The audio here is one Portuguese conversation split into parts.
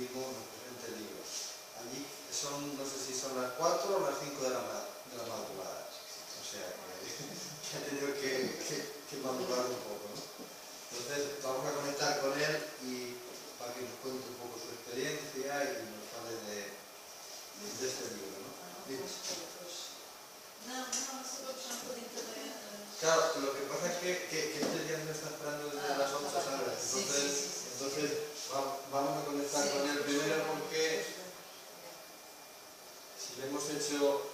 mismo entre libros. Allí son, no sé si son las 4 o las 5 de la madrugada. O sea que ha tenido que madrugar un poco, ¿no? Entonces vamos a conectar con él y para que nos cuente un poco su experiencia y nos hable de este libro, ¿no? Claro, lo que pasa es que este día me está esperando desde las 8, ¿sabes? Entonces vamos a conectar con él primero porque si le hemos hecho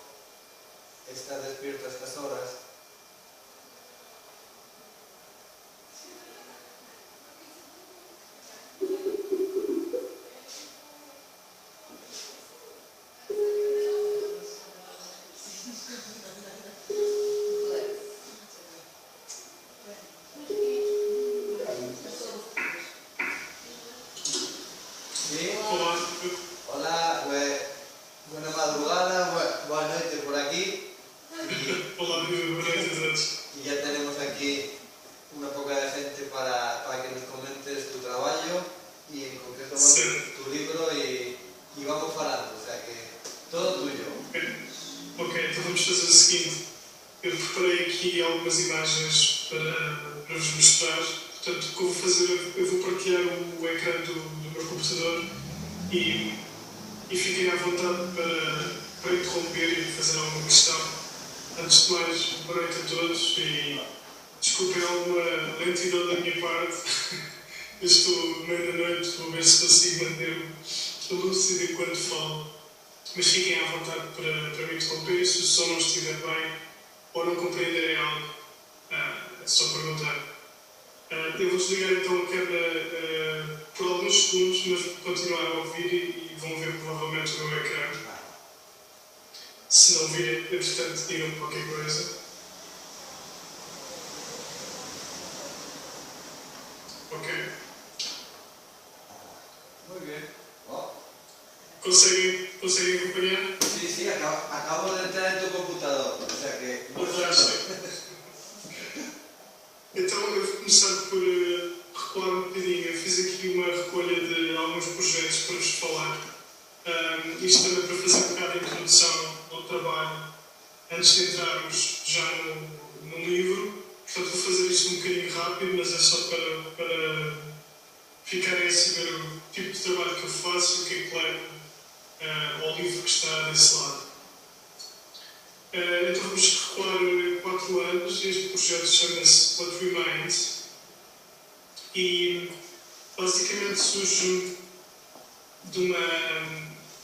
estar despierto a estas horas, Conseguem acompanhar? Sí, acabo de entrar en tu computador, o sea que... Então eu vou começar por recuar um bocadinho. Eu fiz aqui uma recolha de alguns projetos para vos falar. Isto também para fazer um bocado de introdução ao trabalho, antes de entrarmos já no livro. Portanto, vou fazer isto um bocadinho rápido, mas é só para ficarem a saber o tipo de trabalho que eu faço e o que é que levo ao livro que está desse lado. Então vamos recuar 4 anos. Este projeto chama-se What Remains e basicamente surge de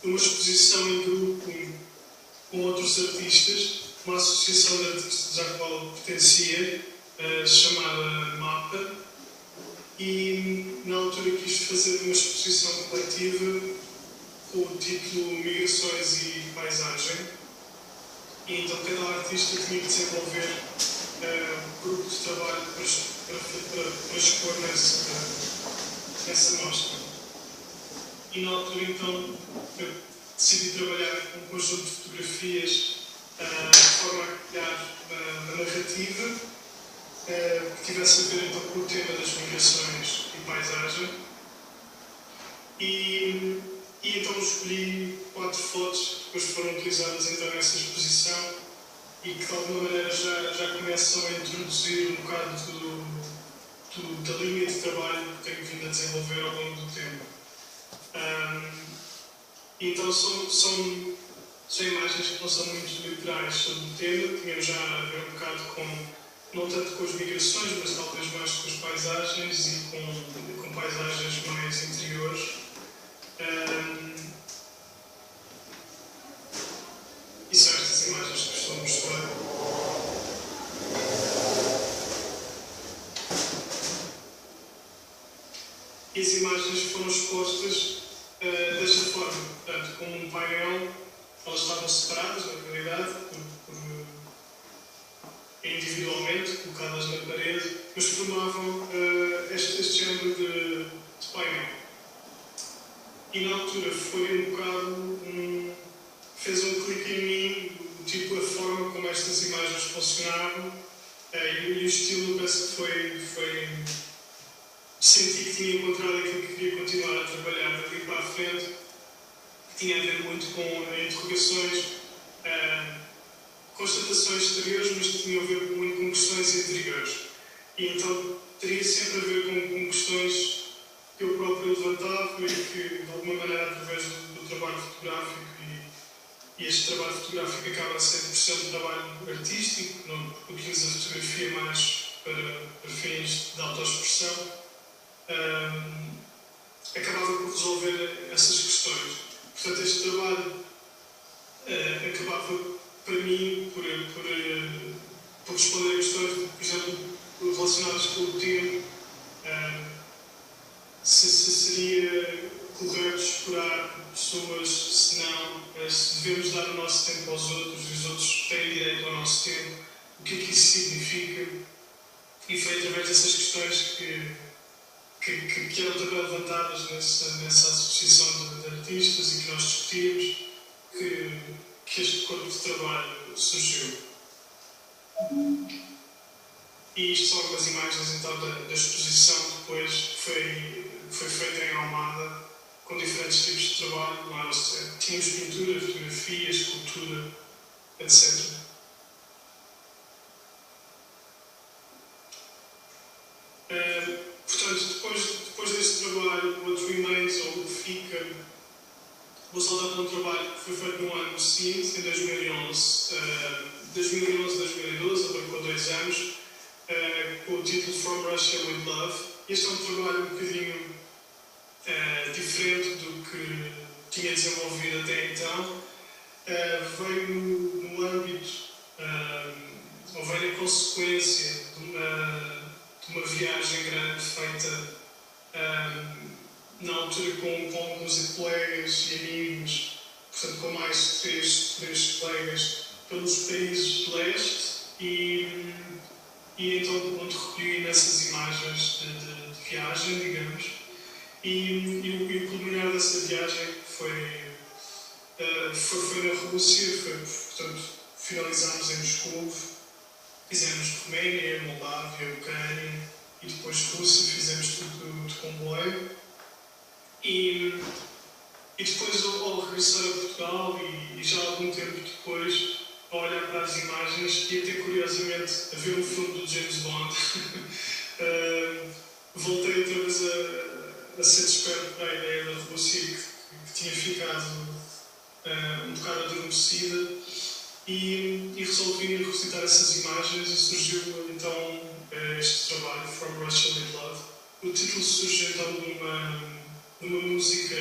uma exposição em grupo com outros artistas, uma associação de artistas à qual pertencia, chamada MAPA, e na altura quis fazer uma exposição coletiva com o título Migrações e Paisagem. E então cada artista tinha que desenvolver um grupo de trabalho para expor nessa mostra. E na altura então eu decidi trabalhar com um conjunto de fotografias de forma a criar uma narrativa que tivesse a ver então com o tema das migrações e paisagem. E então escolhi 4 fotos que depois foram utilizadas então nessa exposição e que de alguma maneira já começam a introduzir um bocado da linha de trabalho que tenho vindo a desenvolver ao longo do tempo. Então são imagens que não são muito literais sobre o tema, tinham já a ver um bocado não tanto com as migrações, mas talvez mais com as paisagens e com paisagens mais interiores. E são estas imagens que estou a mostrar. E as imagens foram expostas desta forma, portanto, como um painel. Elas estavam separadas, na realidade, individualmente, colocadas na parede, mas formavam este género de painel. E na altura foi um bocado, fez um clique em mim, tipo a forma como estas imagens funcionavam e o estilo, parece que foi senti que tinha encontrado aquilo que queria continuar a trabalhar dali para a frente, que tinha a ver muito com interrogações, constatações exteriores, mas que tinha a ver muito com questões interiores. E então teria sempre a ver com questões que eu próprio levantava e que, de alguma maneira, através do trabalho fotográfico, e este trabalho fotográfico acaba sempre por ser um trabalho artístico, não, porque utiliza a fotografia mais para fins de autoexpressão, acabava por resolver essas questões. Portanto, este trabalho acabava, para mim, por responder a questões, por exemplo, relacionadas com o tempo, se seria correto explorar pessoas, se não, se devemos dar o nosso tempo aos outros e os outros têm direito ao nosso tempo, o que é que isso significa? E foi através dessas questões que eram também levantadas nessa associação de artistas e que nós discutimos que este corpo de trabalho surgiu. E isto são algumas imagens então da exposição depois que foi feita em Almada, com diferentes tipos de trabalho. Tínhamos pintura, fotografia, escultura, etc. Portanto, depois deste trabalho, What Remains, ou o que fica, vou saltar para um trabalho que foi feito no ano seguinte, em 2011. 2011-2012, abarcou 2 anos, com o título From Russia with Love. Este é um trabalho um bocadinho diferente do que tinha desenvolvido até então. Veio no âmbito, ou veio na consequência de uma viagem grande feita na altura com alguns colegas e amigos, portanto com mais três colegas, pelos países de leste e então onde recolhi nessas imagens de viagem, digamos, e o culminar dessa viagem foi na Rússia, portanto finalizámos em Moscou, fizemos Roménia, Moldávia, Ucrânia e depois Rússia, fizemos tudo de comboio e depois ao regressar a Portugal e já algum tempo depois a olhar para as imagens e até curiosamente a ver um filme do James Bond voltei outra vez a ser desperto para a ideia da Rússia que tinha ficado um bocado adormecida e resolvi revisitar essas imagens e surgiu então este trabalho From Russia with Love. O título surge então de uma música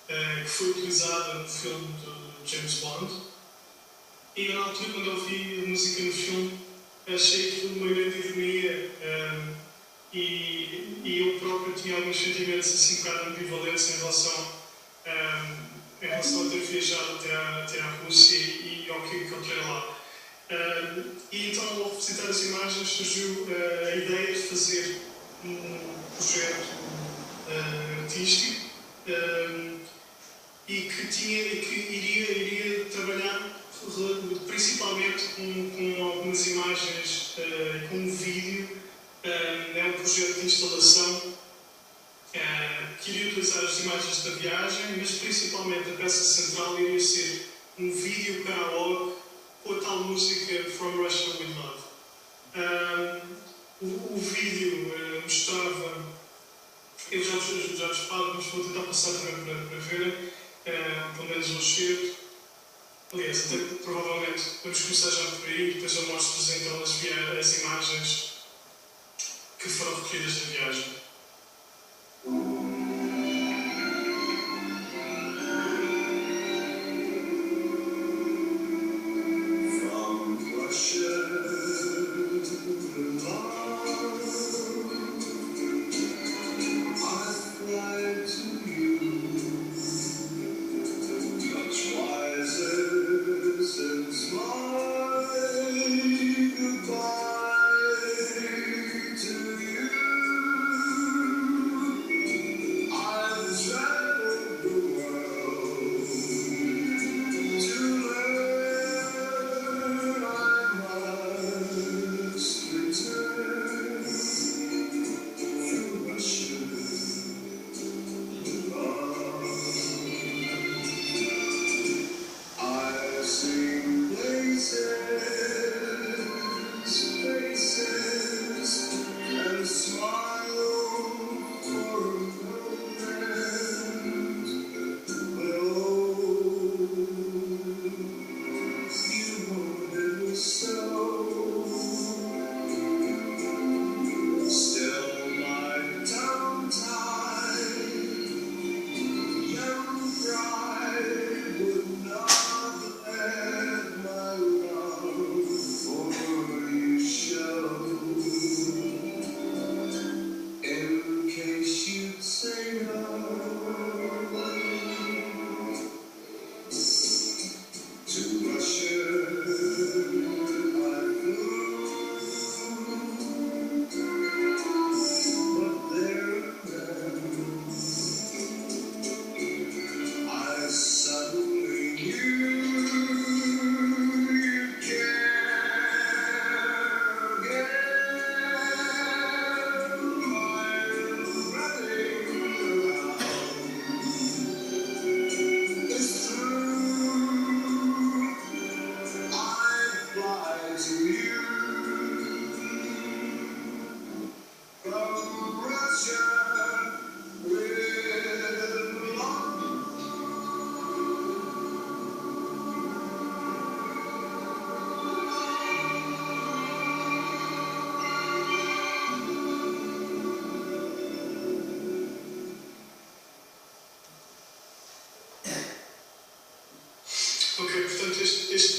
que foi utilizada no filme do James Bond e na altura quando ouvi a música no filme achei aquilo uma grande ironia e eu próprio tinha alguns sentimentos assim um bocado ambivalentes em relação a ter viajado até à Rússia e ao que encontrei lá. E então, ao revisitar as imagens, surgiu a ideia de fazer um projeto artístico e que iria trabalhar principalmente com algumas imagens, com um vídeo. É um projeto de instalação que iria utilizar as imagens da viagem, mas principalmente a peça central iria ser um vídeo karaoke com a tal música From Russia with Love. O vídeo mostrava, eu já vos falo, mas vou tentar passar também para verem, pelo menos um excerto. Aliás, até provavelmente vamos começar já por aí, depois eu mostro-vos então as imagens que foram recolhidas da viagem.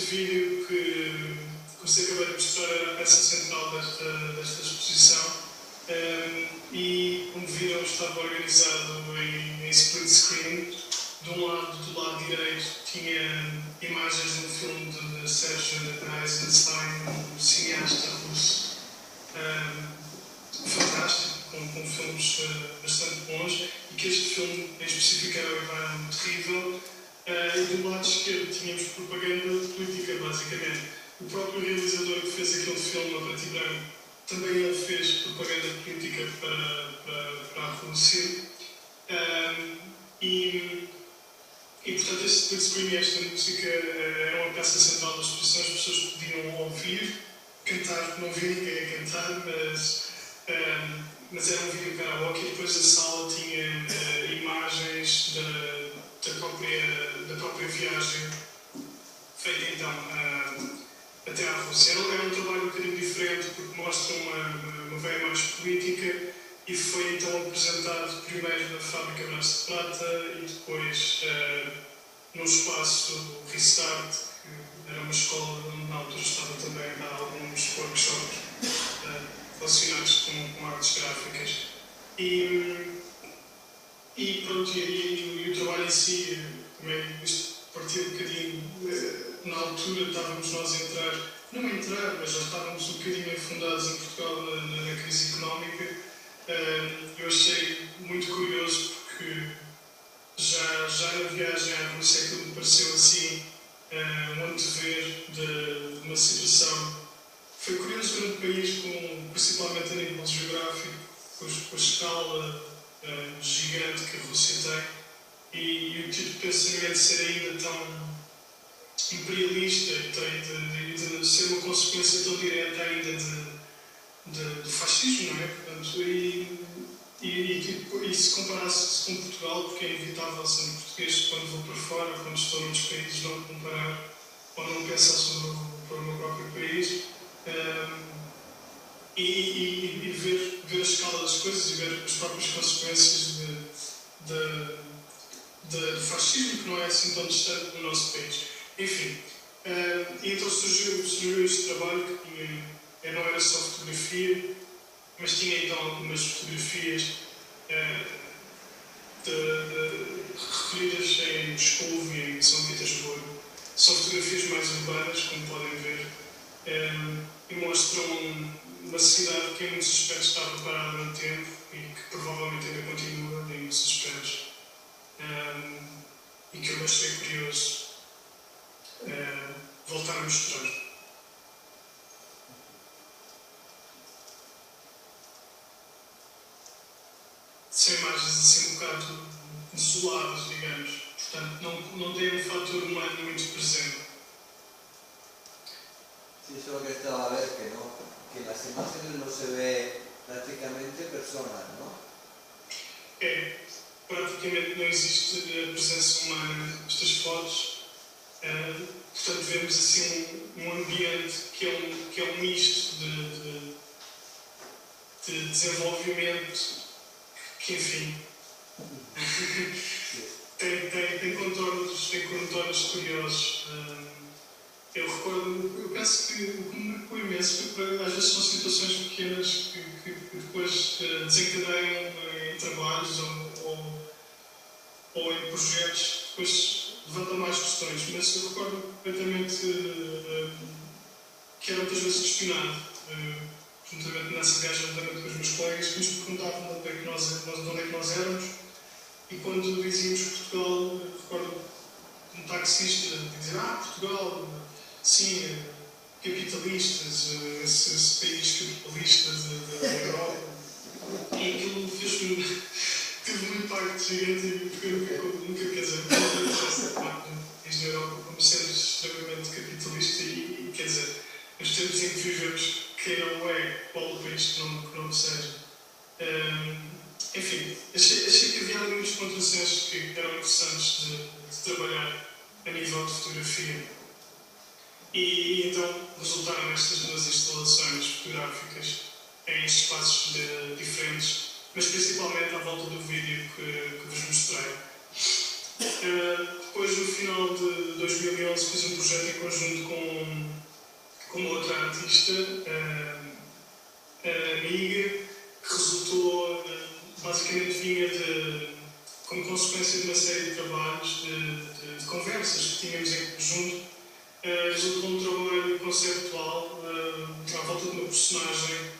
vídeo que você acabou de mostrar era a peça central desta exposição e, como viram, estava organizado em split screen. Do lado direito tinha imagens de um filme de Sergei Eisenstein, um cineasta russo fantástico, com filmes bastante bons, e que este filme em específico era o Ivan Terrível. E do lado esquerdo tínhamos propaganda política, basicamente. O próprio realizador que fez aquele filme a preto e branco, também ele fez propaganda política para a Rússia. E portanto, este split screen e esta música era uma peça central da exposição. As pessoas podiam ouvir, cantar, não vi ninguém a cantar, mas era um vídeo karaoke, e depois a sala tinha imagens da própria viagem feita então até à Rússia. Era um trabalho um bocadinho diferente, porque mostra uma veia mais política, e foi então apresentado primeiro na fábrica Braço de Prata e depois no espaço Restart, que era uma escola onde na altura estava também a dar alguns workshops relacionados com artes gráficas. E pronto, e o trabalho em si, também isto partiu um bocadinho, na altura estávamos nós mas já estávamos um bocadinho afundados em Portugal na crise económica. Eu achei muito curioso porque já na viagem à Rússia aquilo me pareceu assim um antever de uma situação. Foi curioso ver um país, principalmente a nível geográfico, com a escala gigante que a Rússia tem, e o tipo de pensamento ser ainda tão imperialista e de ser uma consequência tão direta ainda do fascismo, não é? Portanto, e se comparasse com Portugal, porque é inevitável sendo português, quando vou para fora, quando estou noutros países, não comparar ou não pensar sobre o meu próprio país, e ver a escala das coisas e ver as próprias consequências do fascismo, que não é assim tão distante do nosso país. Enfim, e então surgiu este trabalho que não era só fotografia, mas tinha então algumas fotografias recolhidas em Moscou e em São Petersburgo. São fotografias mais urbanas, como podem ver, e mostram uma cidade que em muitos aspectos estava parada no tempo e que provavelmente ainda continua em muitos aspectos, e que eu achei curioso voltar a mostrar. São imagens assim um bocado desoladas, digamos. Portanto, não tem um fator humano muito presente. Sí, eso es lo que estaba a ver, que en las imágenes no se ve prácticamente personas, ¿no? Praticamente não existe a presença humana nestas fotos. Portanto, vemos assim um ambiente que é um misto de desenvolvimento que, enfim, tem contornos curiosos. Eu penso que o que me marcou imenso foi que às vezes são situações pequenas que depois desencadeiam em trabalhos ou em projetos, depois levantam mais questões. Mas eu recordo perfeitamente que era muitas vezes questionado, juntamente nessa viagem com os meus colegas, que nos perguntavam de onde é que nós éramos, e quando dizíamos Portugal, recordo um taxista dizer: Portugal, sim, capitalistas, esse país capitalista da Europa. E aquilo teve um impacto gigante, porque eu nunca quer dizer, essa parte do país da Europa como sendo extremamente capitalista, e quer dizer, nos tempos em que vivemos, quem não é, qual o país que não seja. Enfim, achei que havia alguns contrassensos que eram interessantes de trabalhar a nível de fotografia. E então resultaram estas duas instalações fotográficas em espaços diferentes, mas principalmente à volta do vídeo que vos mostrei. Depois, no final de 2011 fiz um projeto em conjunto com uma outra artista, a amiga, que resultou, basicamente vinha como consequência de uma série de trabalhos, de conversas que tínhamos em conjunto, resultou um trabalho conceptual à volta de uma personagem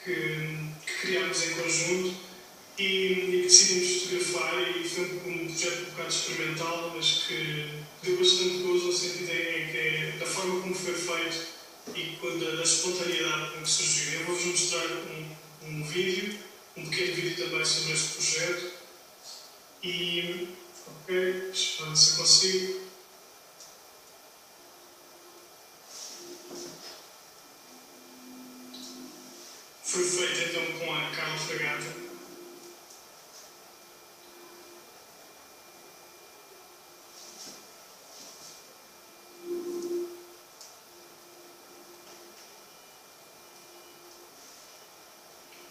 que criámos em conjunto e que decidimos fotografar, e foi um projeto um bocado experimental, mas que deu bastante gozo no sentido em que da forma como foi feito e da espontaneidade com que surgiu. Eu vou-vos mostrar um vídeo, um pequeno vídeo também sobre este projeto e, ok, deixa eu ver se eu consigo. Foi feito então com a Carla Fragata.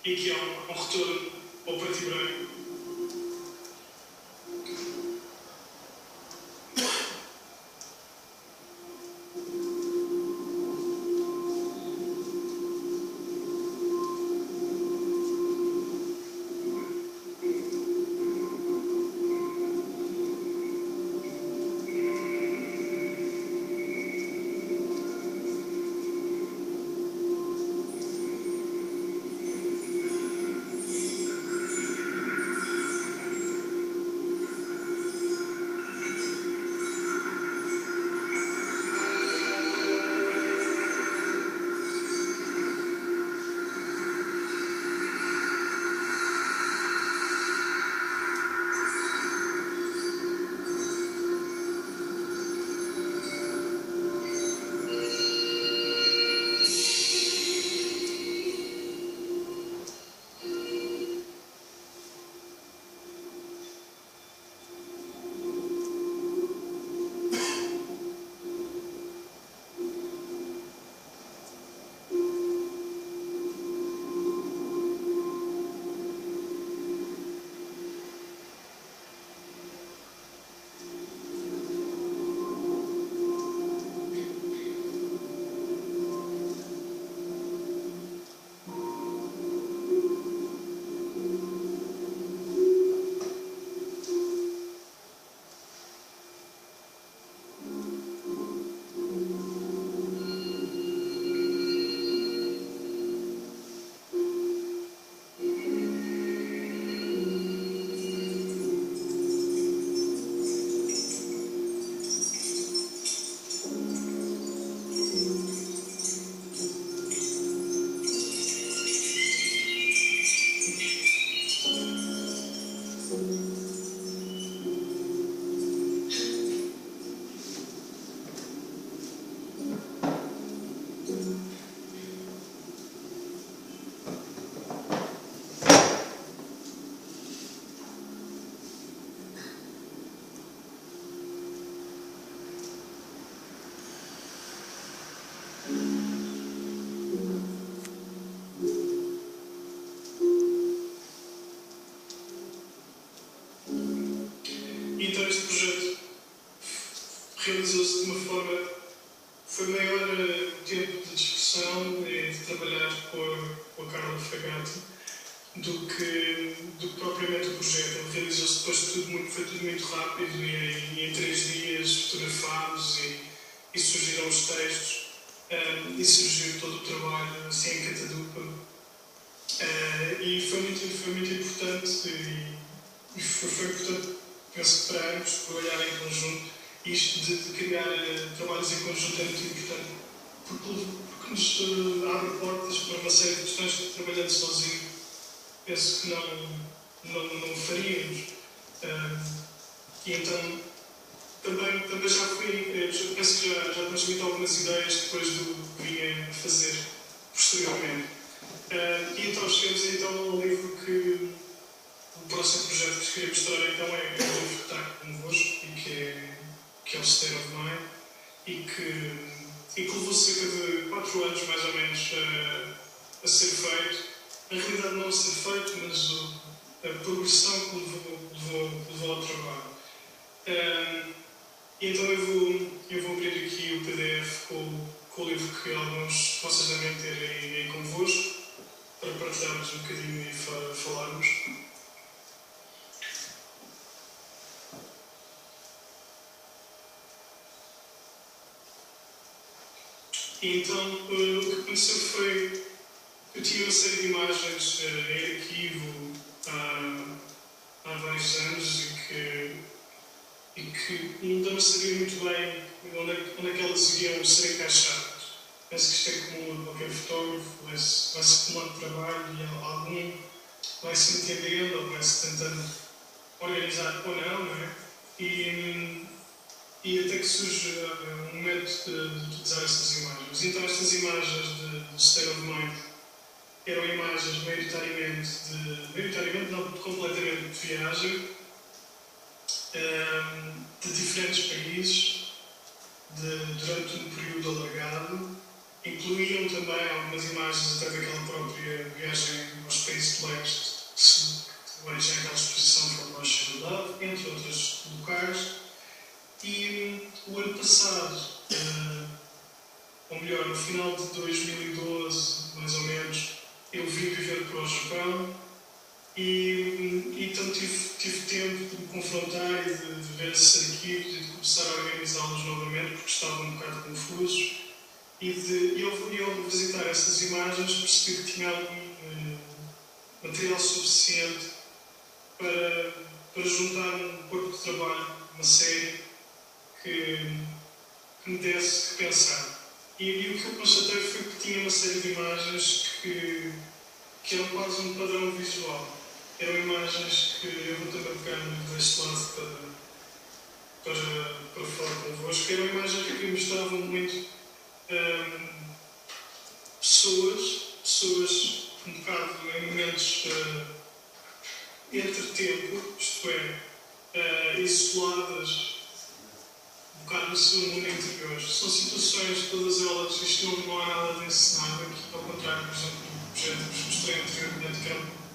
E aqui há um retorno ao preto e branco. Então este projeto realizou-se de uma forma, foi maior tempo de discussão e de trabalhar com a Carla Fragata do que propriamente o projeto. Ele realizou-se depois foi tudo muito rápido e em 3 dias fotografámos e surgiram os textos e surgiu todo o trabalho assim em catadupa. E foi muito importante e foi importante, penso que para ambos, trabalhar em conjunto. Isto de criar trabalhos em conjunto é muito importante porque nos abre portas para uma série de questões que, trabalhando sozinho, penso que não faríamos. E então também já fui, penso que já transmiti algumas ideias depois do que vinha fazer posteriormente. E então chegamos então ao livro que o próximo projeto que queria mostrar então é o livro que está convosco e que é o State of Mind e que levou cerca de 4 anos mais ou menos a ser feito. Na realidade não a ser feito, mas a progressão que levou ao trabalho. com o livro que alguns vocês devem ter aí convosco, para partilharmos um bocadinho e falarmos. E então, o que aconteceu foi que eu tinha uma série de imagens em arquivo há vários anos e que ainda não sabia muito bem onde é que elas iriam ser encaixadas. Penso que isto é comum a qualquer fotógrafo, vai-se acumulando trabalho e algum vai-se entendendo ou vai-se tentando organizar ou não é? E até que surge um momento de utilizar essas imagens. Então estas imagens de State of Mind eram imagens maioritariamente não completamente de viagem, de diferentes países, durante um período alargado. Incluíam também algumas imagens até daquela própria viagem aos países do leste, que origem aquela exposição From Russia to Love, entre outros locais. E o ano passado, ou melhor, no final de 2012, mais ou menos, eu vim viver para o Japão e então tive tempo de me confrontar e de ver esses arquivos e de começar a organizá-los novamente, porque estavam um bocado confusos. E ao visitar essas imagens percebi que tinha algum material suficiente para juntar um corpo de trabalho, uma série que me desse que pensar. E o que eu constatei foi que tinha uma série de imagens que eram quase um padrão visual. Eram imagens que eu vou também pegar deste lado para falar convosco. Eram imagens que mostravam muito pessoas um bocado em momentos entre tempo, isto é, isoladas um bocado no seu mundo interior. São situações, todas elas, isto não há nada de ensinado aqui, ao contrário, por exemplo, do projeto que vos mostrei anteriormente,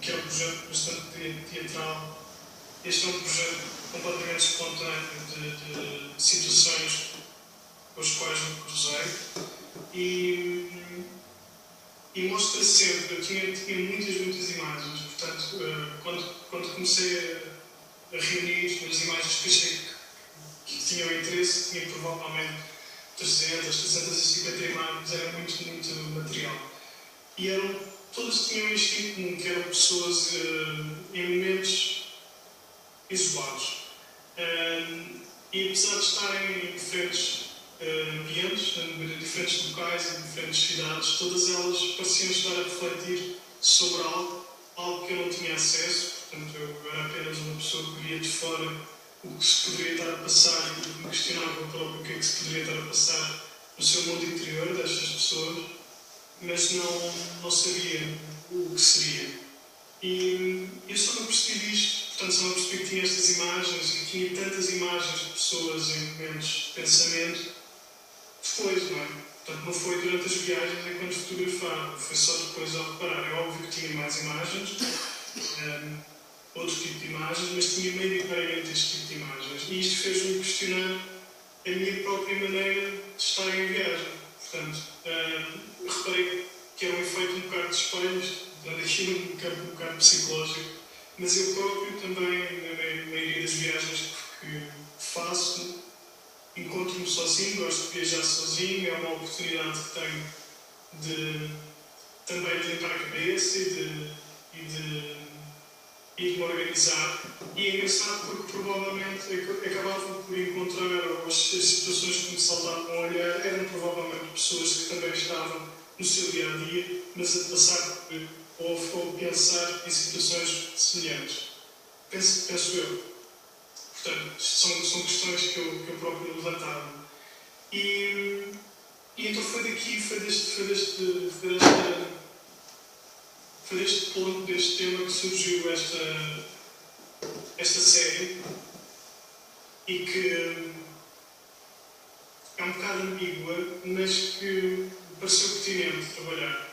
que é um projeto bastante teatral. Este é um projeto completamente espontâneo de situações com as quais me cruzei e mostra sempre, eu tinha muitas imagens, portanto, quando comecei a reunir as imagens que achei que tinham interesse, tinha provavelmente 350 imagens, era muito material. E todas tinham isto em comum, que eram pessoas em momentos isolados. E apesar de estarem em diferentes ambientes, em diferentes locais, em diferentes cidades, todas elas pareciam estar a refletir sobre algo que eu não tinha acesso. Portanto, eu era apenas uma pessoa que via de fora o que se poderia estar a passar e me questionava próprio o que é que se poderia estar a passar no seu mundo interior destas pessoas, mas não sabia o que seria. E eu só me percebi disto, portanto, só me percebi que tinha estas imagens e tinha tantas imagens de pessoas em momentos de pensamento depois, não é? Portanto, não foi durante as viagens enquanto fotografava, foi só depois ao reparar. É óbvio que tinha mais imagens, outro tipo de imagens, mas tinha maioritariamente este tipo de imagens. E isto fez-me questionar a minha própria maneira de estar em viagem. Portanto, reparei que era um efeito um bocado de espelhos, dando aqui um campo um bocado psicológico, mas eu próprio também, na maioria das viagens que faço, encontro-me sozinho, gosto de viajar sozinho, é uma oportunidade que tenho também de limpar a cabeça e de me organizar. E é engraçado porque provavelmente acabava por encontrar, ou as situações que me saltavam a olhar eram provavelmente pessoas que também estavam no seu dia-a-dia, mas a passar ou pensar em situações semelhantes. Penso eu. Portanto, são questões que eu próprio levantava. E então foi deste ponto, deste tema, que surgiu esta série e que é um bocado ambígua, mas que pareceu pertinente trabalhar.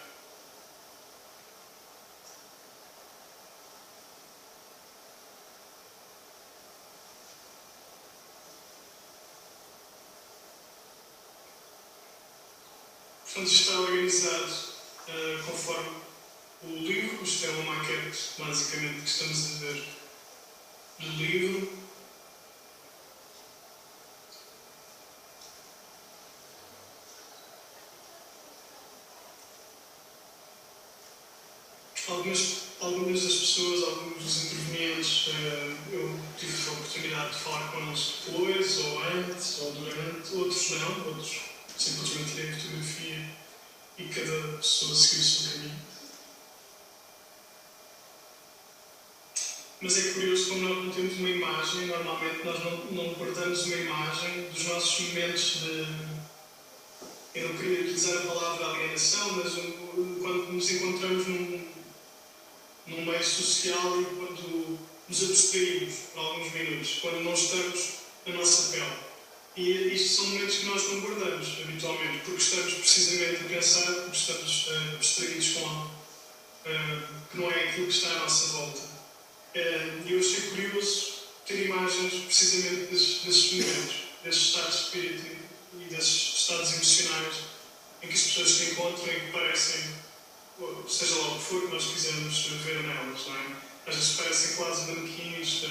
Portanto, isto está organizado conforme o livro. Isto é uma maquete, basicamente, que estamos a ver do livro. Algumas das pessoas, alguns dos intervenientes, eu tive a oportunidade de falar com eles depois, ou antes, ou durante. Outros não, outros simplesmente tirei a fotografia e cada pessoa seguiu o seu caminho. Mas é curioso como nós não temos uma imagem, normalmente nós não guardamos uma imagem dos nossos momentos de... Eu não queria utilizar a palavra alienação, mas quando nos encontramos num meio social e quando nos abstraímos por alguns minutos, quando não estamos na nossa pele. E isto são momentos que nós não guardamos habitualmente, porque estamos precisamente a pensar, porque estamos abstraídos com algo que não é aquilo que está à nossa volta. E eu achei curioso ter imagens precisamente desses momentos, desses estados de espírito e desses estados emocionais em que as pessoas se encontram e que parecem, seja lá o que for que nós quisermos ver nelas, não é? Às vezes parecem quase manequins,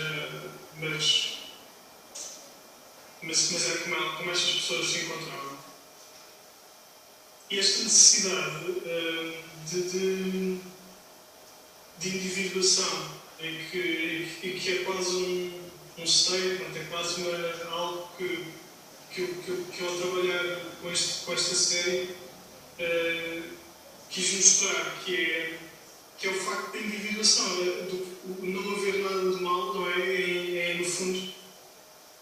mas é como estas pessoas se encontravam. E esta necessidade de individuação, em que é quase um statement, é quase algo que eu ao trabalhar com esta série quis mostrar, que é o facto da individuação, do não haver nada de mal, não é? No fundo,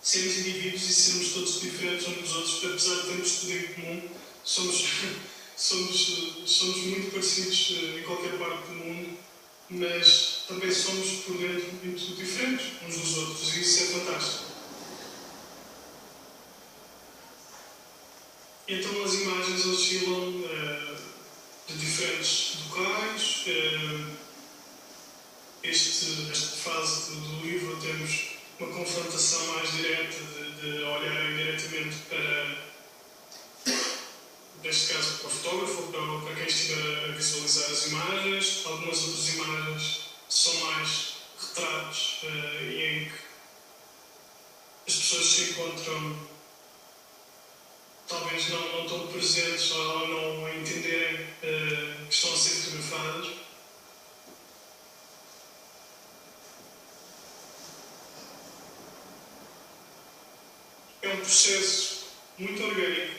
sermos indivíduos e sermos todos diferentes uns dos outros, apesar de termos tudo em comum, somos muito parecidos em qualquer parte do mundo, mas também somos por dentro muito diferentes uns dos outros, e isso é fantástico. Então as imagens oscilam de diferentes locais. Esta fase do livro temos uma confrontação mais direta de olharem diretamente para, neste caso, para o fotógrafo, para quem estiver a visualizar as imagens. Algumas outras imagens são mais retratos em que as pessoas se encontram talvez não tão presentes ou não a entenderem que estão a ser fotografadas. É um processo muito orgânico,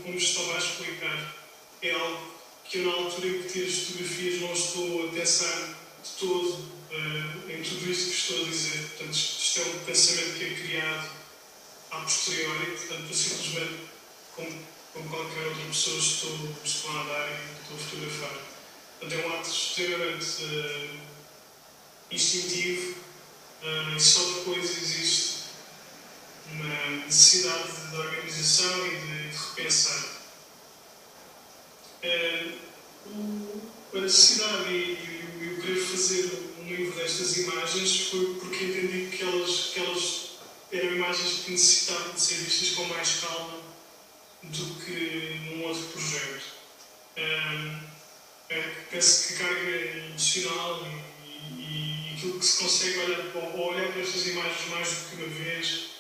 como estava a explicar. É algo que eu, na altura em que tiro as fotografias, não estou a pensar de todo em tudo isso que estou a dizer. Portanto, isto é um pensamento que é criado a posteriori, portanto, eu simplesmente, como qualquer outra pessoa, estou a andar e estou a fotografar. Portanto, é um ato extremamente instintivo e só depois existe uma necessidade de organização e de repensar. A necessidade e o querer fazer um livro destas imagens foi porque entendi que elas eram imagens que necessitavam de ser vistas com mais calma do que num outro projeto. Penso que a carga emocional e aquilo que se consegue olhar para estas imagens mais do que uma vez,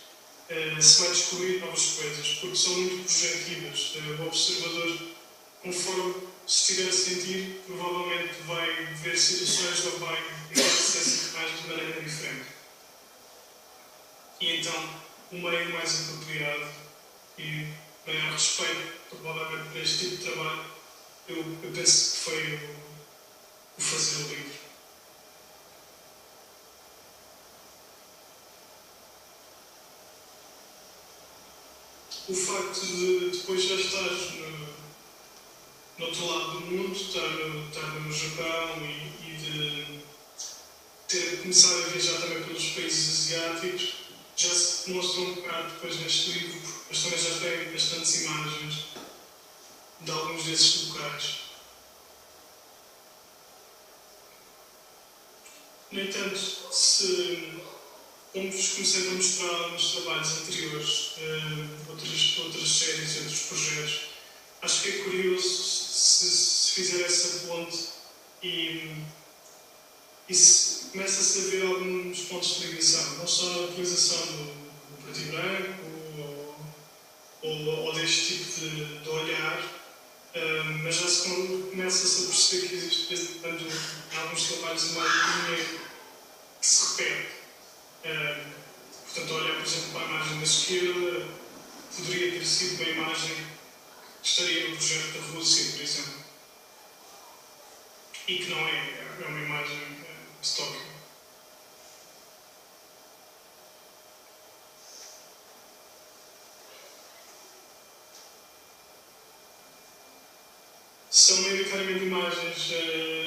se vai descobrir novas coisas, porque são muito projetivas. O observador, conforme se estiver a sentir, provavelmente vai ver situações ou vai ter acesso a imagens de maneira diferente. E então, o meio mais apropriado e maior respeito, provavelmente, para este tipo de trabalho, eu penso que foi o fazer o livro. O facto de depois já estar no outro lado do mundo, estar no Japão e de ter começado a viajar também pelos países asiáticos, já se demonstra um bocado depois neste livro, mas também já tem bastantes imagens de alguns desses locais. No entanto, como vos comecei a mostrar nos trabalhos anteriores, outras séries e outros projetos, acho que é curioso se fizer essa ponte e começa-se a ver alguns pontos de ligação, não só a utilização do preto e branco ou deste tipo de olhar, mas já começa-se a perceber que existe, de vez em quando, em alguns trabalhos, uma linha que se repete. Portanto, olhar, por exemplo, para a imagem da esquerda, poderia ter sido uma imagem que estaria no projeto da Rússia, por exemplo, e que não é uma imagem de Tóquio. São maioritariamente imagens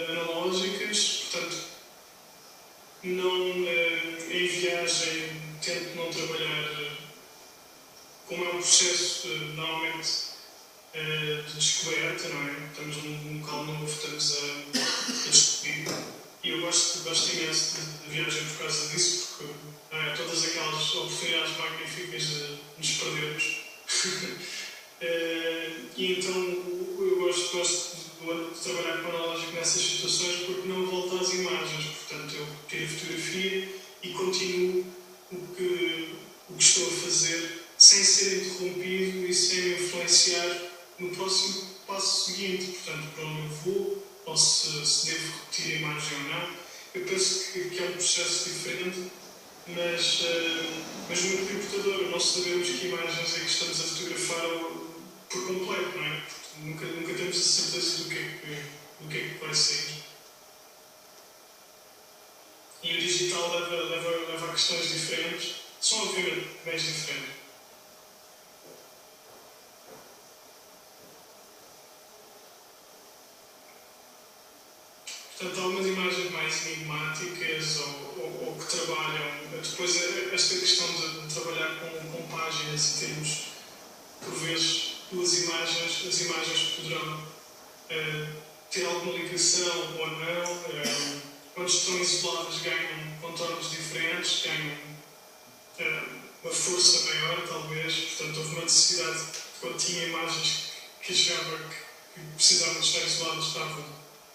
analógicas, portanto, em viagem tento não trabalhar, como é um processo normalmente de descoberta, não é? Estamos num local novo, estamos a descobrir. E eu gosto imenso de viagem por causa disso, porque todas aquelas oportunidades magníficas de nos perdermos. E então eu gosto de trabalhar com analógico nessas situações porque não volto às imagens. Portanto, eu tiro a fotografia e continuo o que estou a fazer sem ser interrompido e sem me influenciar no próximo passo seguinte. Portanto, para onde eu vou, ou se devo repetir a imagem ou não. Eu penso que é um processo diferente, mas muito libertador. Nós sabemos que imagens é que estamos a fotografar por completo, não é? Nunca temos a certeza do que é que vai sair. E o digital leva a questões diferentes, são obviamente bem diferentes. Portanto, algumas imagens mais enigmáticas ou que trabalham. Depois, esta questão de trabalhar com páginas e termos, por vezes, as imagens poderão ter alguma ligação ou não. Quando estão isoladas, ganham contornos diferentes, ganham uma força maior, talvez. Portanto, houve uma necessidade, quando tinha imagens que achava que precisavam de estar isoladas, estavam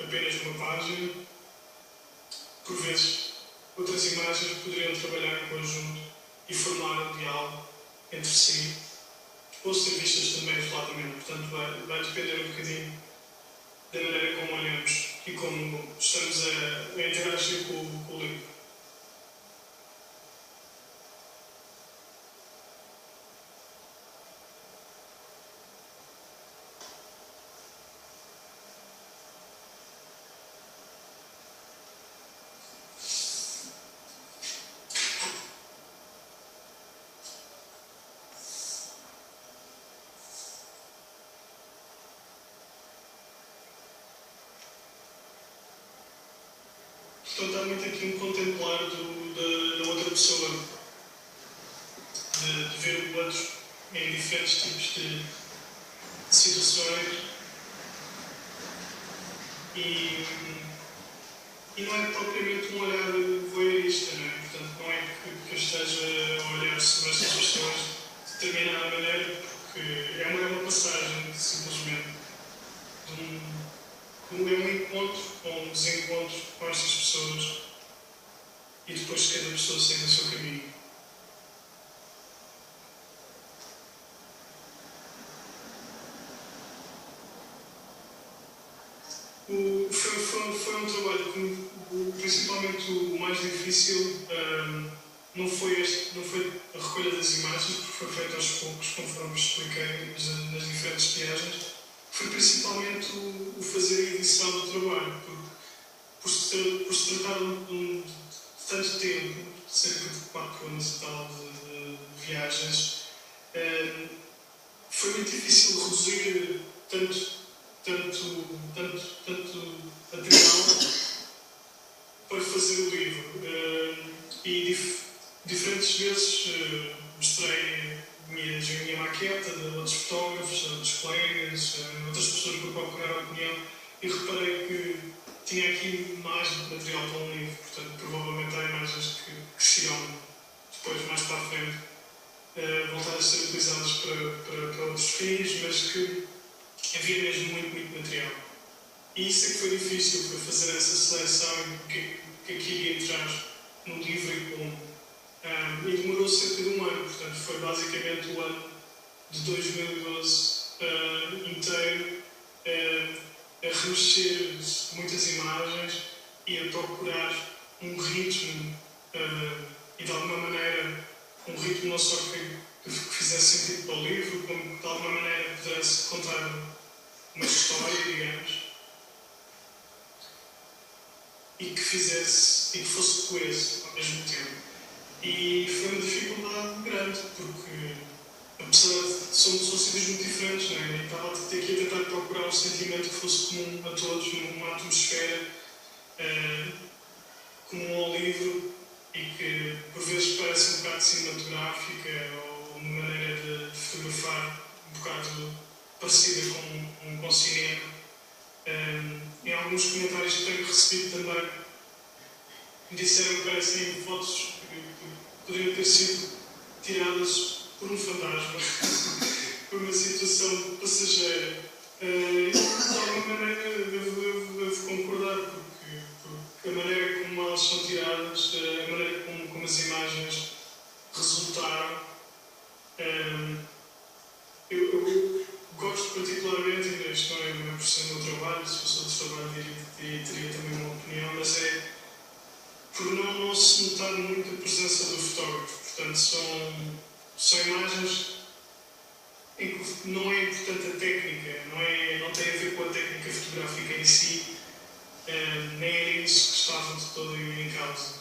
apenas numa página. Por vezes, outras imagens poderiam trabalhar em conjunto e formar um diálogo entre si, ou ser vistas também isoladamente. Portanto, vai depender um bocadinho da maneira como olhamos e como estamos a interagir com o livro. Portanto, há muito aqui um contemplar da outra pessoa, de ver o outro em diferentes tipos de situações e não é propriamente um olhar voyeurista, não é? Portanto, não é que eu esteja a olhar sobre estas pessoas de determinada maneira, porque é uma passagem, simplesmente, é um encontro ou um desencontro com estas pessoas e depois cada pessoa segue o seu caminho. Foi um trabalho que, principalmente, o mais difícil não foi a recolha das imagens, porque foi feito aos poucos, conforme expliquei nas diferentes viagens. Foi principalmente o fazer a edição do trabalho, porque por se tratar de tanto tempo, cerca de 4 anos e tal de viagens, foi muito difícil reduzir tanto material para fazer o livro. E diferentes vezes mostrei a minha maqueta de outros fotógrafos, de outros colegas, outras pessoas para procurar a opinião, e reparei que tinha aqui mais material para um livro. Portanto, provavelmente há imagens que irão depois, mais para a frente, voltar a ser utilizadas para outros fins, mas que havia mesmo muito material. E isso é que foi difícil, foi fazer essa seleção que aqui iria entrar no livro e como. E demorou cerca de um ano, portanto foi basicamente o ano de 2012 inteiro a remexer muitas imagens e a procurar um ritmo e de alguma maneira um ritmo não só que fizesse sentido para o livro, como de alguma maneira pudesse contar uma história, digamos, e que fosse coeso ao mesmo tempo. E foi uma dificuldade grande, porque apesar de são sítios muito diferentes, não é? E estava aqui a tentar procurar um sentimento que fosse comum a todos, uma atmosfera comum ao livro e que por vezes parece um bocado cinematográfica ou uma maneira de fotografar um bocado parecida com cinema. Em alguns comentários que tenho recebido também me disseram que parecem fotos que poderiam ter sido tiradas por um fantasma, por uma situação passageira. De alguma maneira devo concordar, porque a maneira como elas são tiradas, a maneira como as imagens resultaram, eu gosto particularmente, ainda isto não é por ser o meu trabalho, se fosse outro trabalho teria também uma opinião, mas é por não se notar muito a presença do fotógrafo. Portanto, são imagens em que não é importante a técnica, não tem a ver com a técnica fotográfica em si, nem era isso que estava de todo em causa.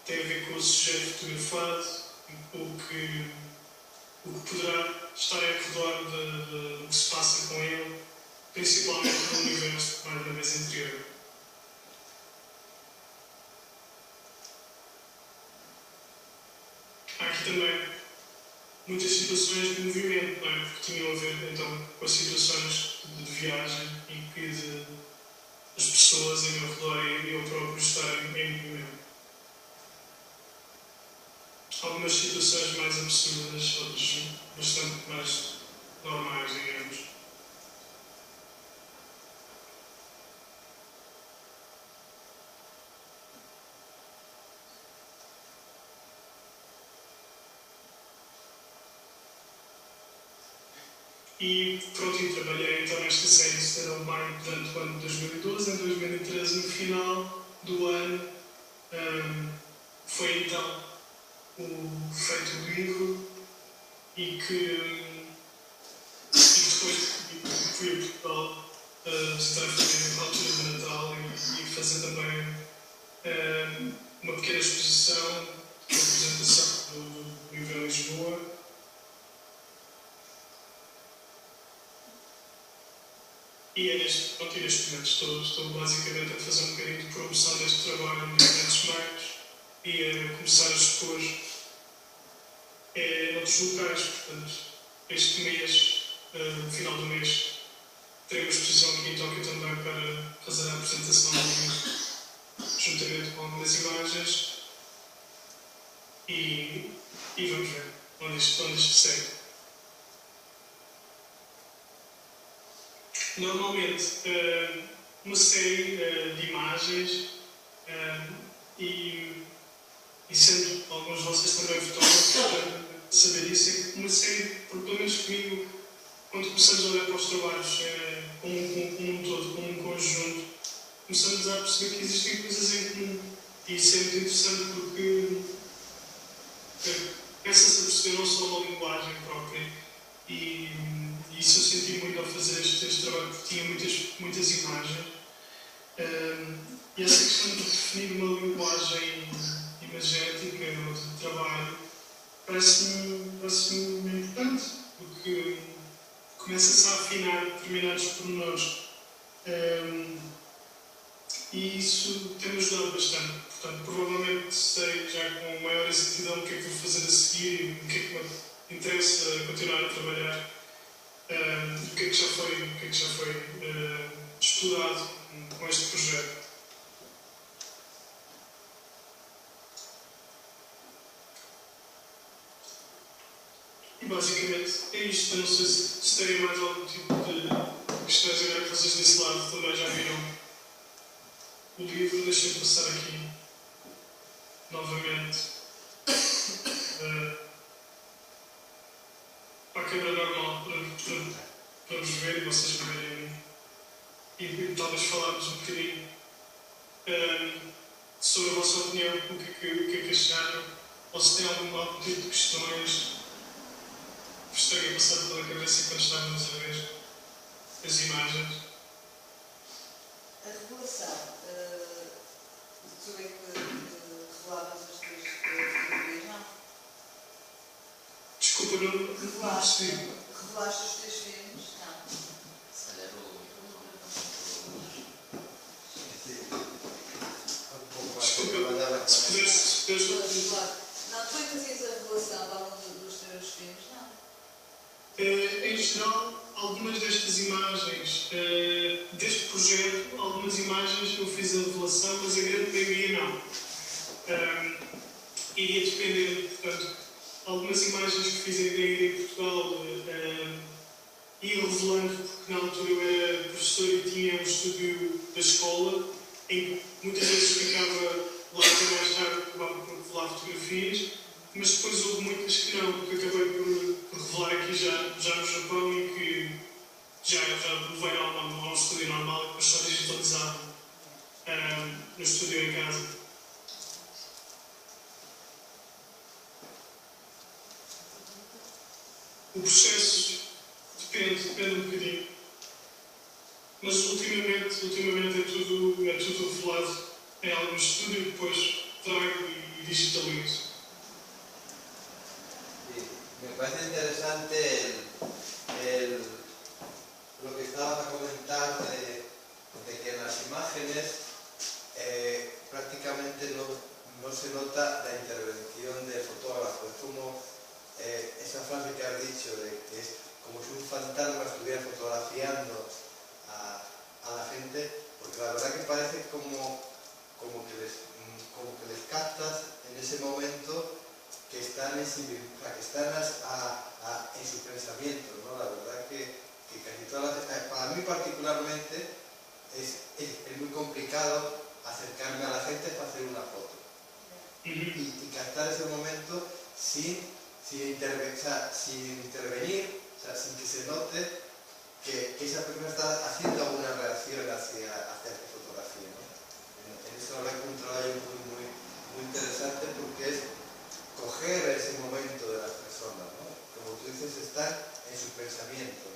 Tem a ver com o sujeito fotografado, o que poderá estar em redor do que se passa com ele, principalmente no universo mais uma vez interior. Há aqui também muitas situações de movimento, não é? Porque tinham a ver então com as situações de viagem em que as pessoas em meu redor e eu próprio estarem em movimento. Algumas situações mais absurdas, outras bastante mais normais, digamos. E pronto, trabalhei então nesta série de Stand By durante o ano de 2012. Em 2013, no final do ano, foi então feito o livro e que depois fui a Portugal estar a altura do Natal e fazer também uma pequena exposição, uma apresentação do livro em Lisboa. E é neste momento estou basicamente a fazer um bocadinho de promoção deste trabalho nos diferentes meios e a começar a expor noutros locais. Portanto, este mês, no final do mês, terei uma exposição aqui em Tóquio também para fazer a apresentação do livro, juntamente com algumas imagens e vamos ver onde isto segue. Normalmente, uma série de imagens e sendo alguns de vocês também fotógrafos, saber isso, é que uma série, pelo menos comigo, quando começamos a olhar para os trabalhos como um todo, como um conjunto, começamos a perceber que existem coisas em comum. E isso é muito interessante porque começa-se a perceber não só a linguagem própria e isso eu senti muito ao fazer este trabalho, porque tinha muitas imagens. E essa questão de definir uma linguagem imagética ou de trabalho parece-me importante, porque começa-se a afinar determinados pormenores. E isso tem-me ajudado bastante. Portanto, provavelmente sei já com maior exatidão o que é que vou fazer a seguir e o que é que me interessa continuar a trabalhar. O que é que já foi estudado com este projeto. E basicamente é isto. Eu não sei se teria mais algum tipo de questões agora que vocês desse lado também já viram o livro. Deixem-me passar aqui novamente para a câmera normal para vos ver e vocês verem e talvez falarmos um bocadinho sobre a vossa opinião, o que é que acharam, ou se tem algum tipo de questões que vos tenha passado pela cabeça quando estávamos a ver as imagens. A revelação, tu é que revelavas as tuas fotografias, não? Desculpa, não percebi. Revelaste os teus filmes? Não. Se calhar Desculpa, se puderes... Não, tu é que fazias a revelação de algum dos teus filmes? Não. Em geral, algumas destas imagens, deste projeto, algumas imagens eu fiz a revelação, mas a grande maioria não. Iria depender, portanto, algumas imagens que fiz em Portugal ia revelando, porque na altura eu era professor e tinha um estúdio da escola, em que muitas vezes ficava lá até mais tarde, acabava por revelar fotografias, mas depois houve muitas que não, que acabei por revelar aqui já no Japão e que já levei ao estúdio normal e depois só digitalizado no estúdio em casa. O processo depende um bocadinho, mas ultimamente é tudo revelado em algum estúdio, depois trago e digitalizo. Me parece interesante lo que estabas a comentar de que en las imágenes prácticamente no se nota la intervención del fotógrafo. Es como esa frase que has dicho de que es como si un fantasma estuviera fotografiando a la gente, porque la verdad que parece como que les captas en ese momento que están en sus pensamientos, ¿no? La verdad que casi todas para mí particularmente es muy complicado acercarme a la gente para hacer una foto y captar ese momento sin intervenir, o sea, sin que se note que esa persona está haciendo alguna reacción hacia esta fotografía, ¿no? En eso lo he encontrado ahí muy interesante, porque es coger ese momento de las personas, ¿no? Como tú dices, estar en su pensamiento, ¿no?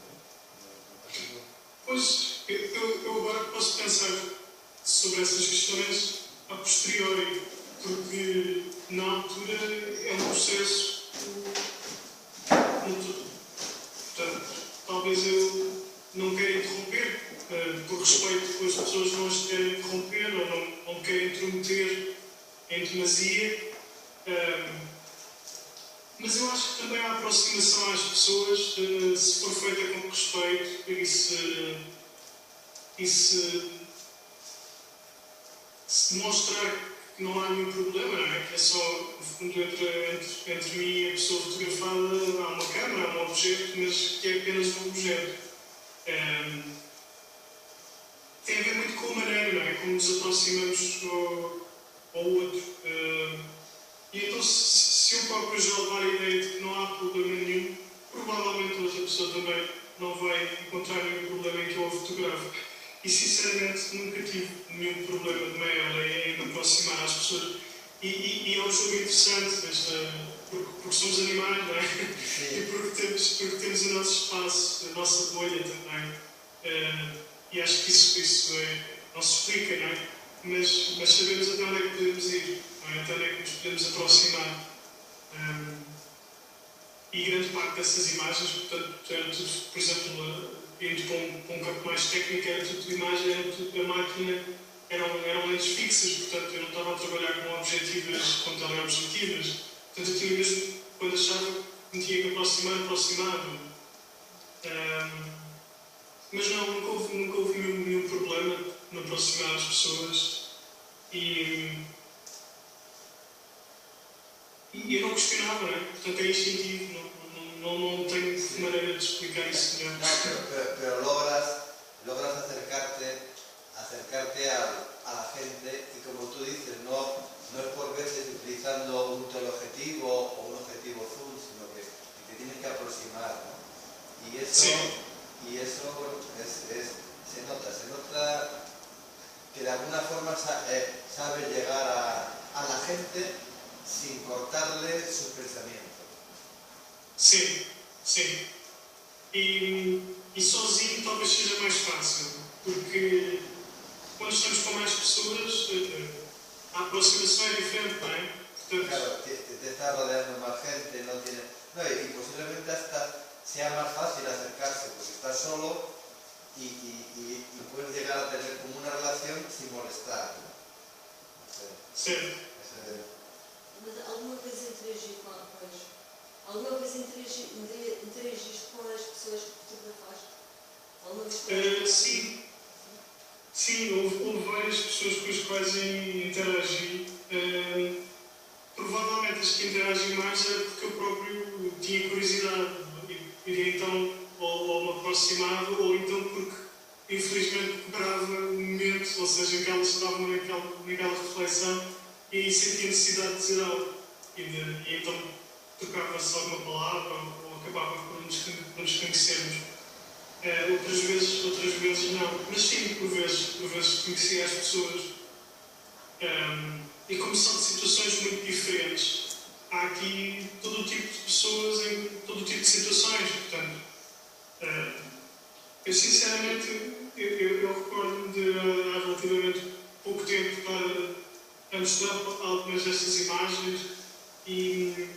Pois, eu agora posso pensar sobre essas questões a posteriori, porque na altura é um processo muito. Portanto, talvez eu não queira interromper, por respeito pelas pessoas não as querem interromper ou não querem intrometer em demasia. Mas eu acho que também a aproximação às pessoas, se for feita com respeito e se demonstrar que não há nenhum problema, não é? Que é só, no fundo, entre mim e a pessoa fotografada, há uma câmera, há um objeto, mas que é apenas um objeto. Tem a ver muito com a maneira, não é? Como nos aproximamos ao outro. E então, se eu próprio já levar a ideia de que não há problema nenhum, provavelmente outra pessoa também não vai encontrar nenhum problema em que eu a fotografe. E sinceramente nunca tive nenhum problema de maior em me aproximar às pessoas. E é um jogo interessante, porque somos animais, não é? E porque temos o nosso espaço, a nossa bolha também. E acho que isso não se explica, não é? Mas sabemos até onde é que podemos ir, não é? Até onde é que nos podemos aproximar. E grande parte dessas imagens, portanto, era tudo, por exemplo, indo para um campo mais técnico, era tudo imagem, era tudo da máquina, eram lentes fixas, portanto, eu não estava a trabalhar com objetivas, com teleobjetivas. Portanto, eu tinha mesmo, quando achava que me tinha que aproximava. Mas não, nunca houve nenhum problema em aproximar as pessoas. E eu não questionava, não é? Portanto, é instintivo, não tenho maneira de explicar isso melhor. No, pero logras logras acercarte a la gente y, como tú dices, no es por veces utilizando un teleobjetivo o un objetivo zoom, sino que te tienes que aproximar, ¿no? Y eso, Sí. bueno, se nota que de alguna forma sabe llegar a la gente sin cortarle sus pensamientos. Sim, sim. E sozinho talvez seja mais fácil, porque quando estamos com mais pessoas, a aproximação é diferente, não é? Portanto, Claro, te está rodeando más gente, no tiene... No, y posiblemente hasta sea más fácil acercarse, porque estás solo y puedes llegar a tener como una relación sin molestar, ¿no? certo. Mas alguma vez interagiste com as pessoas que fotografaste? Alguma vez? Sim. Sim, houve várias pessoas com as quais interagi. Provavelmente as que interagi mais era porque eu próprio tinha curiosidade e então ou me aproximava ou então porque infelizmente quebrava o momento, ou seja, em que elas estavam naquela reflexão e aí sentia necessidade de dizer algo e então trocava-se alguma palavra ou acabava por nos conhecermos. Outras vezes não, mas sim, por vezes conhecia as pessoas. E como são de situações muito diferentes, há aqui todo o tipo de pessoas em todo o tipo de situações, portanto, eu sinceramente, eu recordo-me de há relativamente pouco tempo estar a mostrar algumas destas imagens e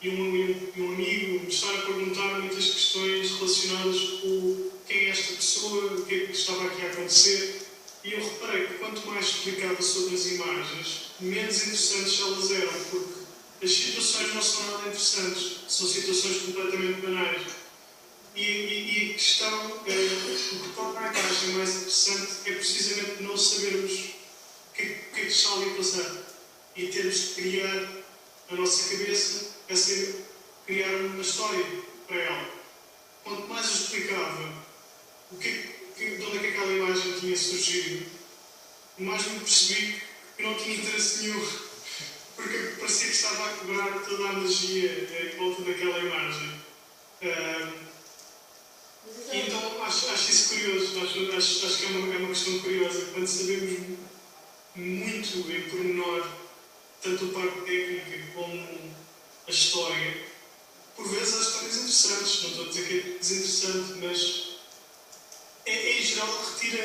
um amigo me estar a perguntar muitas questões relacionadas com quem é esta pessoa, o que é que estava aqui a acontecer. E eu reparei que quanto mais explicava sobre as imagens, menos interessantes elas eram, porque as situações não são nada interessantes, são situações completamente banais. E a questão, o que torna a imagem mais interessante é precisamente não sabermos o que é que está ali a passar e termos que criar a nossa cabeça, criar uma história para ela. Quanto mais eu explicava de onde é que aquela imagem tinha surgido, mais me percebi que não tinha interesse nenhum, porque parecia que estava a quebrar toda a magia em volta daquela imagem. E então acho isso curioso, acho que é uma questão curiosa, quando sabemos muito em pormenor, tanto a parte técnica como a história, por vezes há histórias interessantes, não estou a dizer que é desinteressante, mas em geral retira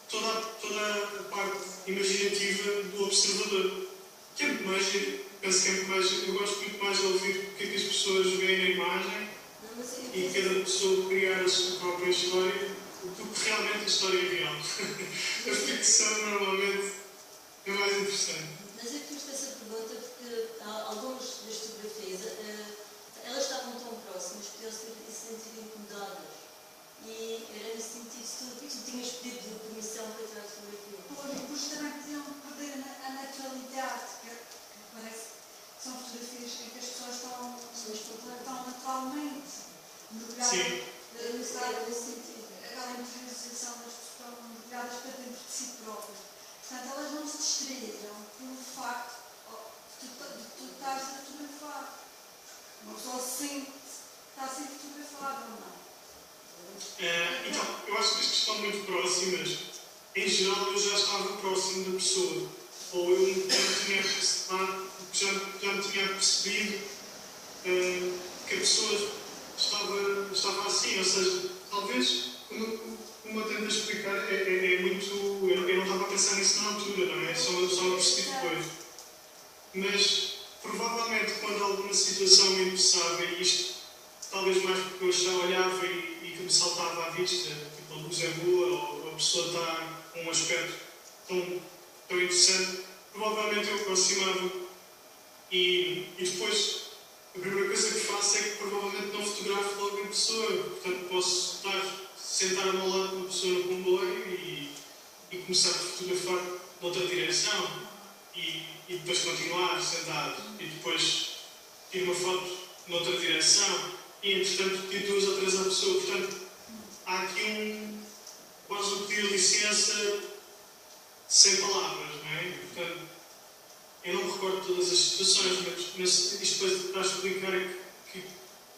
toda a parte imaginativa do observador, que é muito mais, penso que é muito mais, eu gosto muito mais de ouvir o que é que as pessoas veem na imagem e cada pessoa criar a sua própria história do que realmente a história é real. A ficção normalmente é mais interessante. Mas eu fiz essa pergunta porque algumas das fotografias elas estavam tão próximas que elas se sentiram incomodadas. E era nesse sentido que tu tinhas pedido permissão para tirar a fotografia. Pois também podiam perder a naturalidade, que parece que são fotografias em que as pessoas estão naturalmente mergulhadas. Nesse sentido. Aquela interiorização das pessoas estão mergulhadas para dentro de si próprias. Portanto, elas não se distraíram pelo facto de tu estares a fotografar. Uma pessoa sente que está a ser fotografada ou não. Então, eu acho que as que estão muito próximas, em geral eu já estava próximo da pessoa, ou eu já me tinha percebido que a pessoa estava assim, ou seja, talvez, como eu tento explicar, é muito, eu não estava a pensar nisso na altura, não é? Só me percebi depois. Mas, provavelmente, quando alguma situação me interessava, e isto, talvez mais porque eu já olhava e que me saltava à vista, tipo a luz é boa, ou a pessoa está com um aspecto tão interessante, provavelmente eu aproximava e depois a primeira coisa que faço é que provavelmente não fotografo logo a pessoa, portanto posso sentar ao lado de uma pessoa no comboio e começar a fotografar noutra direção e depois continuar sentado e depois tiro uma foto noutra direção e entretanto tiro 2 ou 3 a pessoa, portanto há aqui quase um pedir licença sem palavras, não é? Portanto, eu não me recordo todas as situações, mas isto depois está a explicar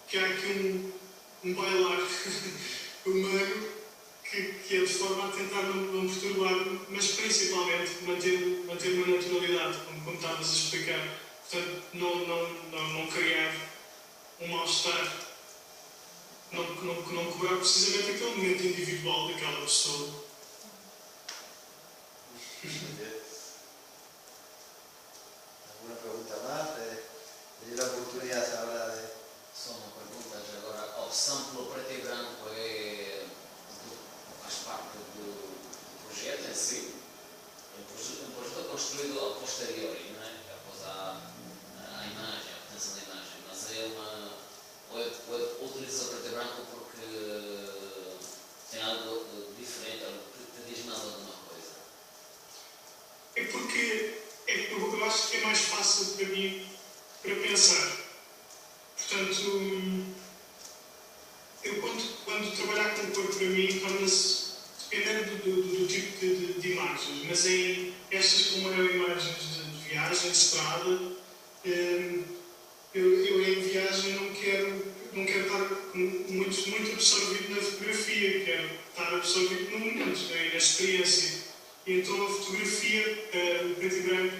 que há aqui um bailar humano que é de forma a tentar não perturbar, mas principalmente manter uma naturalidade, como estavas a explicar. Portanto, não criar um mal-estar, não cobrar precisamente aquele momento individual daquela pessoa. ¿Alguna pregunta más? Le doy la oportunidad ahora de... Só uma pergunta, já agora, a opção pelo preto e branco faz parte do projeto em si? O projeto é construído a posteriori, não é? Após a imagem, a obtenção da imagem, mas ou utiliza o preto e branco porque tem algo diferente, algo que te diz mais alguma coisa? É porque eu acho que é mais fácil para mim para pensar. Portanto, eu quando trabalhar com cor para mim torna-se, dependendo do tipo de imagens, mas em estas como eram imagens de viagem, de estrada, eu em viagem não quero estar muito absorvido na fotografia, quero estar absorvido no momento, na experiência. E então a fotografia, o preto e branco,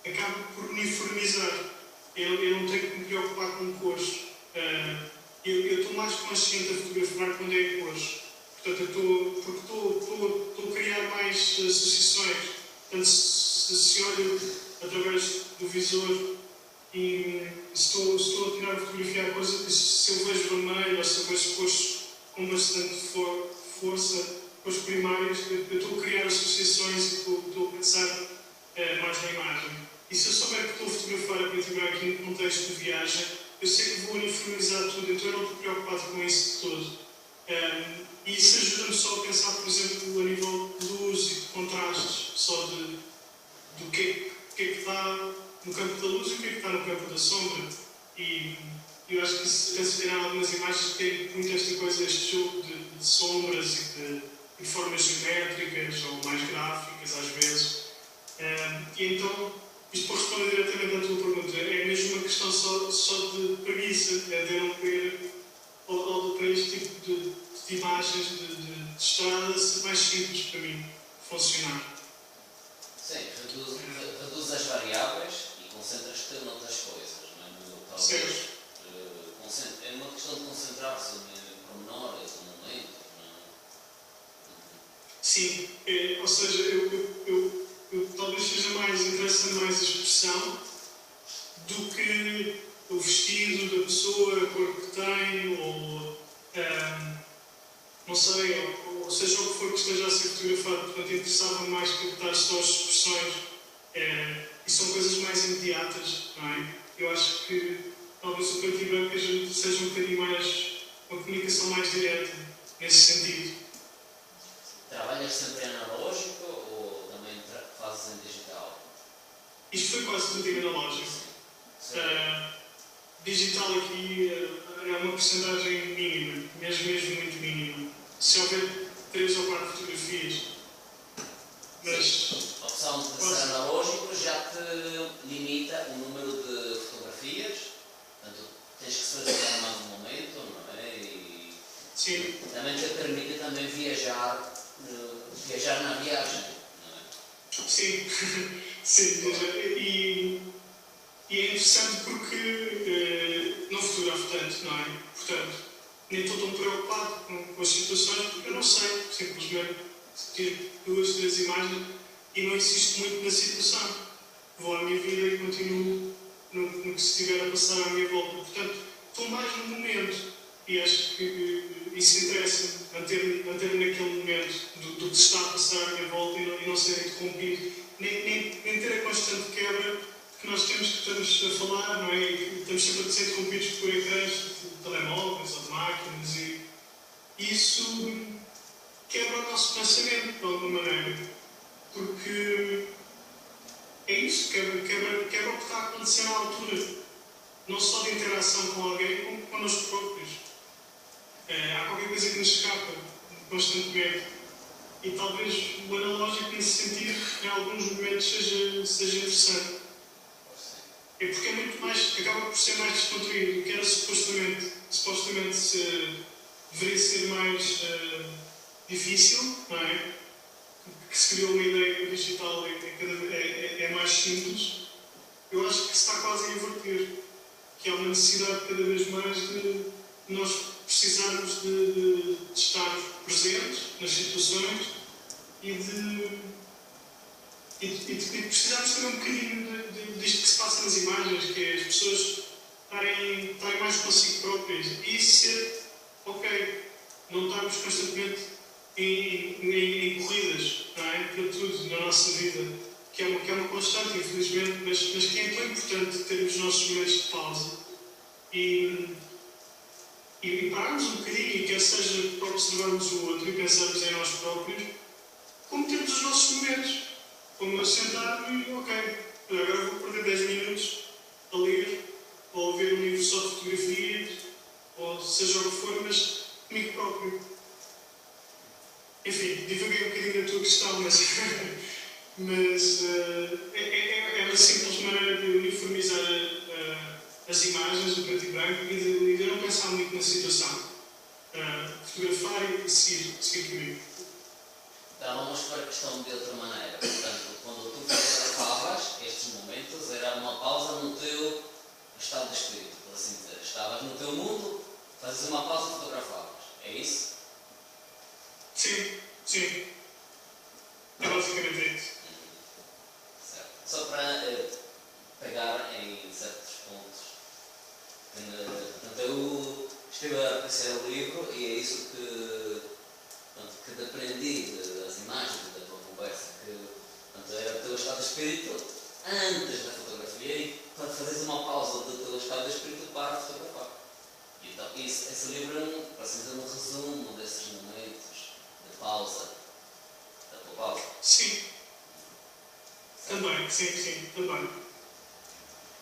acaba por uniformizar. Eu não tenho que me preocupar com cores. Eu estou mais consciente a fotografar quando é em cores. Portanto, porque estou a criar mais associações. Portanto, se olho através do visor e estou a tirar a fotografia a coisa, se eu vejo vermelho ou se eu vejo cores com bastante força, cores primárias, eu estou a criar associações e estou a pensar mais na imagem. E se eu souber que estou a fotografar a preto e branco em contexto de viagem, eu sei que vou uniformizar tudo, então eu não estou preocupado com isso de todo. E isso ajuda-me só a pensar, por exemplo, a nível de luz e de contrastes, só do que é que está no campo da luz e o que é que está no campo da sombra. E eu acho que se verem algumas imagens que têm muito esta coisa, este jogo de sombras e de formas geométricas ou mais gráficas às vezes. E então, isto para responder diretamente à tua pergunta, é mesmo uma questão só de preguiça, é de não querer, ou para este tipo de imagens de estrada ser mais simples para mim funcionar. Sim, reduz as variáveis e concentras-te noutras coisas, não é? Talvez, é uma questão de concentrar-se em pormenores, no momento, não é? Sim, ou seja, eu talvez seja interessante mais a expressão do que o vestido da pessoa, a cor que tem, ou não sei, ou seja o que for que esteja a ser fotografado. Portanto, interessava-me mais captar só as expressões e são coisas mais imediatas, não é? Eu acho que talvez o preto e branco seja um bocadinho mais, uma comunicação mais direta nesse sentido. Trabalhas sempre analógico ou também fazes em digital? Isto foi quase tudo em analógico. Digital aqui é uma porcentagem mínima, mesmo muito mínima. Se houver 3 ou 4 fotografias. Mas a opção de ser analógico já te limita o número de fotografias, portanto tens que selecionar mais um momento, não é? E sim. Também te permite também viajar na viagem, não é? Sim, sim. E é interessante porque não fotografo tanto, não é? Portanto, nem estou tão preocupado com as situações porque eu não sei, simplesmente tiro 2, 3 imagens e não insisto muito na situação. Vou à minha vida e continuo no que se estiver a passar à minha volta. Portanto, estou mais no momento e acho que isso interessa-me, manter-me naquele momento do que se está a passar à minha volta e não ser interrompido, nem ter a constante quebra que nós temos que estamos a falar, não é? E estamos sempre a ser interrompidos por ecrãs de telemóveis ou de máquinas e isso quebra o nosso pensamento de alguma maneira, porque é isso, quebra o que está a acontecer na altura, não só de interação com alguém, como connosco próprios. Há qualquer coisa que nos escapa. constantemente. E talvez o analógico nesse sentido, em alguns momentos, seja interessante. É porque é muito mais, acaba por ser mais descontraído, que era supostamente deveria ser mais difícil, não é? Que se criou uma ideia que o digital é mais simples. Eu acho que se está quase a inverter, que há uma necessidade cada vez mais de nós precisarmos de estar presentes nas situações e de precisarmos também um bocadinho disto que se passa nas imagens, que é as pessoas estarem mais consigo próprias e ser, ok, não estarmos constantemente em corridas, não é? Para tudo na nossa vida, que é uma constante, infelizmente, mas que é tão importante termos os nossos momentos de pausa e pararmos um bocadinho, e quer seja para observarmos o outro e pensarmos em nós próprios, como termos os nossos momentos, como eu sentar-me e, ok, agora vou perder 10 minutos a ler, ou a ver um livro só de fotografias, ou seja o que for, mas comigo próprio. Enfim, divaguei um bocadinho a tua questão, mas é uma simples maneira de uniformizar as imagens, o preto e branco, e de não pensar muito na situação. Fotografar e seguir comigo. Então vamos para a questão de outra maneira. Portanto, quando tu fotografavas estes momentos, era uma pausa no teu estado de espírito, por assim dizer. Estavas no teu mundo, fazias uma pausa e fotografavas. É isso? Sim. É basicamente isso. Certo. Só para pegar em certos pontos. Portanto, eu estive a apreciar o livro e é isso que aprendi das imagens da tua conversa, que era o teu estado de espírito antes da fotografia e para fazeres uma pausa do teu estado de espírito para fotografar. E, então, esse livro é para dizer um resumo desses momentos de pausa, da tua pausa. Sim. Também, sim, também.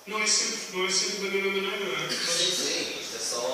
Não é sempre da mesma maneira, não é? Sim, isto é só